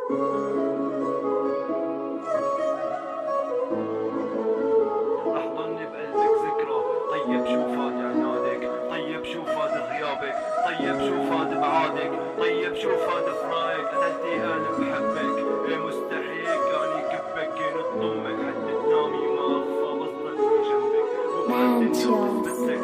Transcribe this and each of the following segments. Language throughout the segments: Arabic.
رح ضلني بقلبك ذكرى. طيب شو فاد عنادك، طيب شو فاد غيابك، طيب شو فاد بعادك، طيب شو فاد فراقك. قتلتي انا بحبك، ايه مستحيل كان يكبك، كان تضمك حتى تنامي ما اخفى بس ضلني جنبك. بكره الدنيا بتثبتلك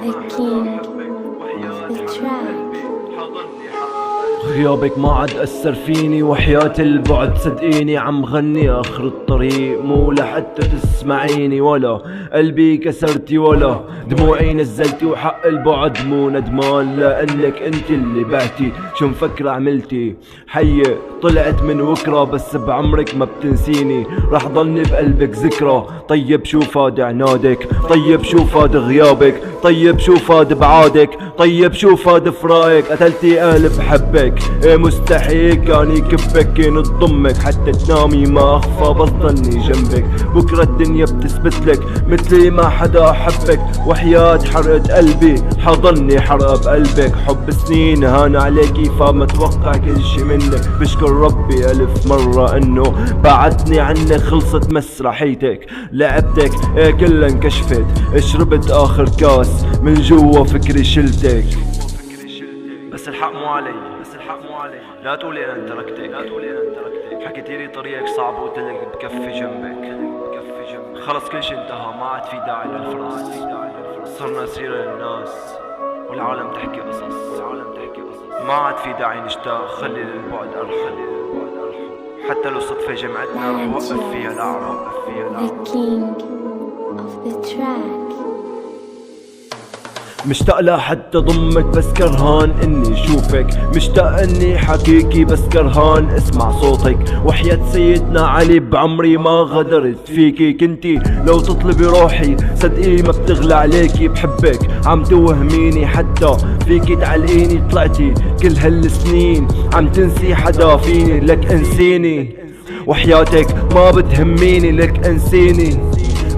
مثلي ما حدا حبك، وحياة حبيب قلبي حضني حبك. غيابك ما عاد أثر فيني، وحياة البعد صدقيني عم غني آخر الطريق، مو لحتى تسمعيني ولا قلبي كسرتي ولا دموعي نزلتي، وحق البعد مو ندمان لأنك انت اللي بعتي. شو مفكرة عملتي حية طلعت من وكرة، بس بعمرك ما بتنسيني، رح ضلني بقلبك ذكرى. طيب شو فاد عنادك، طيب شو فاد غيابك، طيب شو فاد بعادك، طيب شو فاد فراقك. قتلتي قلب بحبك، ايه مستحيل كان يكبك، كان تضمك حتى تنامي ما اخفى بس ضلني جنبك. بكرة الدنيا بتثبتلك مثلي ما حدا حبك، وحياة حرقة قلبي حضني حرقة بقلبك. حب سنين هان عليكي فما توقع كل شي منك، بشكر ربي ألف مرة انه بعدني عنك. خلصت مسرحيتك لعبتك ايه كلها انكشفت، شربت اخر كاس من جوا فكري شلتك. بس الحق مو علي، بس الحق مو علي. لا تقولي انا تركتك، لا تقولي انا تركتك. حكيتيلي طريقك صعب وقلتلك بكفي جنبك، بكفي جنبك. خلص كل شي انتهى، ما عاد في داعي للفرص، صرنا سيرة للناس والعالم تحكي قصص، العالم تحكي قصص. ما عاد في داعي نشتاق، خلي للبعد ارحم، حتى لو صدفة جمعتنا رح وقف فيها الأعراب، وقف فيها الأعراب. The king of the track. مشتاق لحتى ضمك بس كرهان اني اشوفك، مشتاق اني حكيكي بس كرهان اسمع صوتك. وحياة سيدنا علي بعمري ما غدرت فيكي، كنتي لو تطلبي روحي صدقي ما بتغلى عليكي. بحبك عم توهميني حتى فيكي تعلقيني، طلعتي كل هالسنين عم تنسي حدا فيني، لك انسيني وحياتك ما بتهميني، لك انسيني.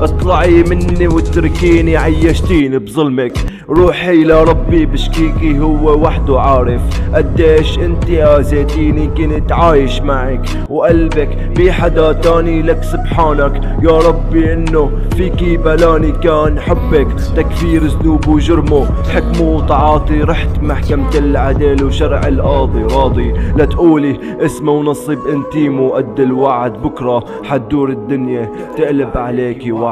اطلعي مني واتركيني، عيشتيني بظلمك، روحي لربي بشكيكي، هو وحده عارف قديش انتي اذيتيني. كنت عايش معك وقلبك بحدا تاني، لك سبحانك يا ربي انه فيكي بلاني. كان حبك تكفير ذنوب وجرمه، حكمه وتعاطي، رحت محكمة العدل وشرع القاضي راضي. لا تقولي اسمه ونصيب انتي مو قد الوعد، بكرة حتدور الدنيا تقلب عليكي وعد.